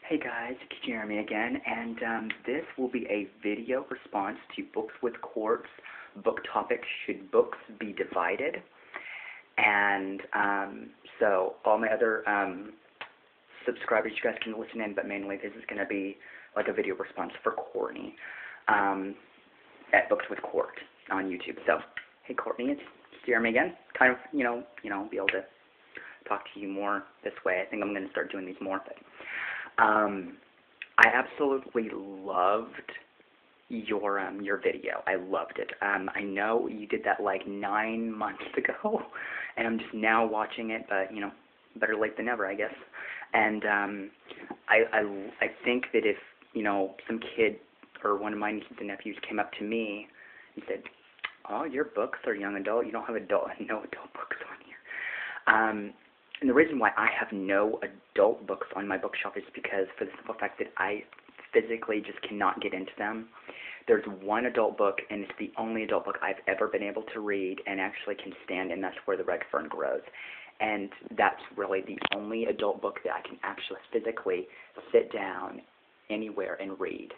Hey guys, it's Jeremy again, and this will be a video response to Books with Court's book topic, Should Books Be Divided? And so all my other subscribers, you guys can listen in, but mainly this is going to be like a video response for Courtney at Books with Court on YouTube. So, hey Courtney, it's Jeremy again. Kind of, be able to talk to you more this way. I think I'm going to start doing these more, but I absolutely loved your video. I loved it. I know you did that like 9 months ago, and I'm just now watching it, but better late than never, I guess. And I think that if some kid or one of my nieces and nephews came up to me and said, "Oh, your books are young adult. You don't have no adult books on here." And the reason why I have no adult books on my bookshelf is because, for the simple fact that I physically just cannot get into them. There's one adult book, and it's the only adult book I've ever been able to read and actually can stand, and that's Where the Red Fern Grows. And that's really the only adult book that I can actually physically sit down anywhere and read.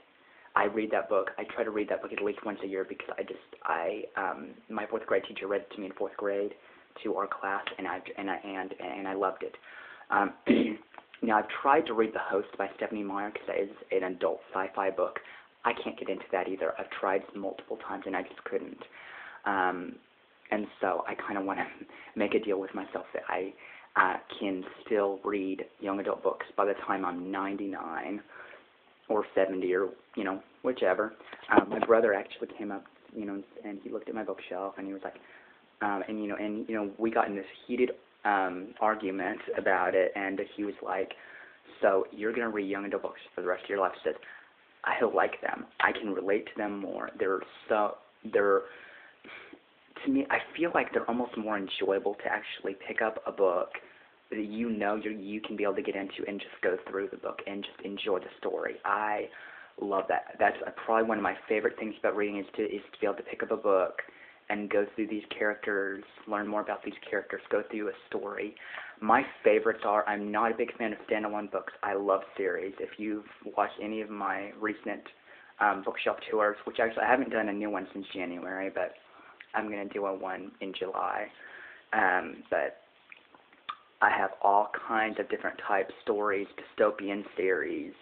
I read that book. I try to read that book at least once a year because my fourth grade teacher read it to me in fourth grade to our class, and I loved it. Now, I've tried to read The Host by Stephanie Meyer because that is an adult sci-fi book. I can't get into that either. I've tried multiple times, and I just couldn't. And so I kind of want to make a deal with myself that I can still read young adult books by the time I'm 99 or 70 or, whichever. My brother actually came up, and he looked at my bookshelf, and he was like, we got in this heated argument about it, and he was like, "So you're going to read young adult books for the rest of your life?" I said, "I like them. I can relate to them more. To me, I feel like they're almost more enjoyable to actually pick up a book that you can be able to get into and just go through the book and just enjoy the story." I love that. That's probably one of my favorite things about reading is to be able to pick up a book and go through these characters, learn more about these characters, go through a story. My favorites are, I'm not a big fan of standalone books. I love series. If you've watched any of my recent bookshelf tours, which actually I haven't done a new one since January, but I'm going to do one in July. But I have all kinds of different types, stories, dystopian series,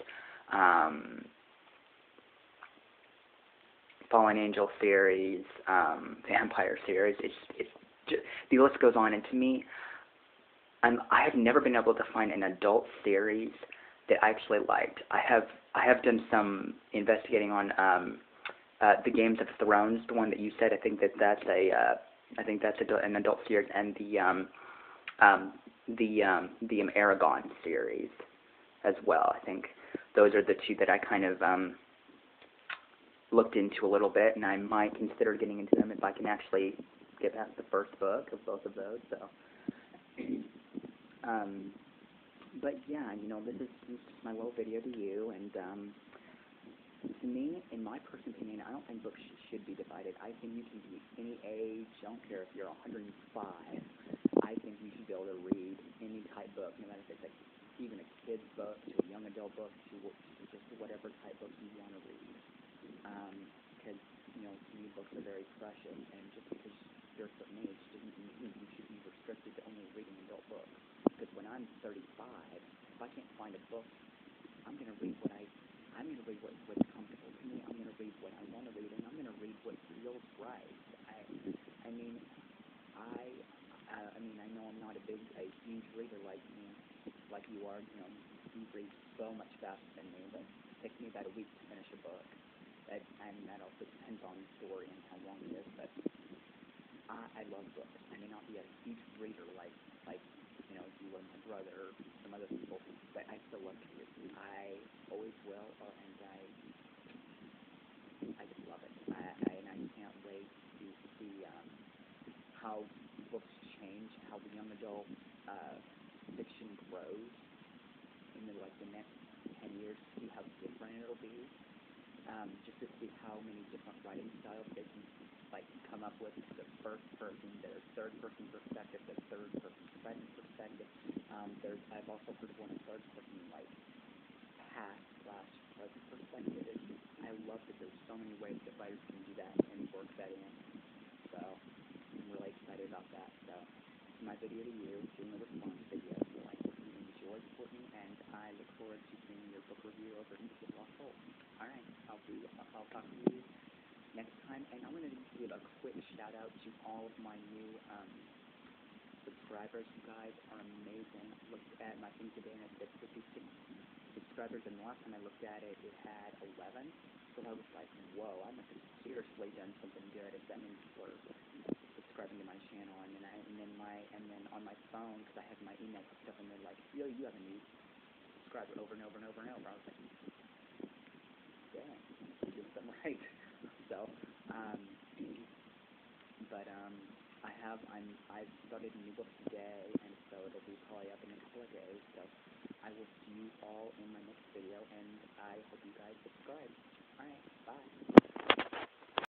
Fallen Angel series, vampire series. It's just, the list goes on. And to me, I have never been able to find an adult series that I actually liked. I have done some investigating on the Games of Thrones, the one that you said. I think that's an adult series, and the Aragon series as well. I think those are the two that I kind of looked into a little bit, and I might consider getting into them if I can actually get past the first book of both of those. So, but yeah, this is just my little video to you, and to me, in my personal opinion, I don't think books should be divided. I think you can be any age. I don't care if you're 105. I think you should be able to read any type book, no matter if it's even a kid's book, to a young adult book, to just whatever type book you want to read. Because, to me, books are very precious, and just because you're a certain age doesn't mean you should be restricted to only reading adult books. Because when I'm 35, if I can't find a book, I'm going to read what's comfortable to me. I'm going to read what I want to read, and I'm going to read what feels right. I know I'm not a huge reader like you are. You read so much faster than me, but it takes me about a week to finish a book. And that also depends on the story and how long it is, but I love books. I may not be a huge reader like you or my brother or some other people, but I still love to read. I always will, and I just love it. And I can't wait to see how books change, how the young adult fiction grows in the next 10 years, to see how different it'll be. Just to see how many different writing styles they can come up with, the first person, the third person perspective, the third person second perspective. I've also heard of one third person past/present perspective. I love that there's so many ways that writers can do that and work that in. So I'm really excited about that. So my video to you, doing a response video. So I hope you enjoyed, Courtney, and I look forward to seeing your book review over at Get Lost Soul. All right, I'll talk to you next time, and I'm going to give a quick shout out to all of my new subscribers. You guys are amazing. I looked at my thing today and it said 56 subscribers, and the last time I looked at it, it had 11. So I was like, whoa, I must have seriously done something good if that means people are subscribing to my channel. And then on my phone, because I have my email stuff, and they're like, yo, you have a new subscriber over and over and over and over. I was like, dang, I did something right. So, I started a new book today, and so it'll be probably up in a couple of days. So I will see you all in my next video, and I hope you guys subscribe. All right.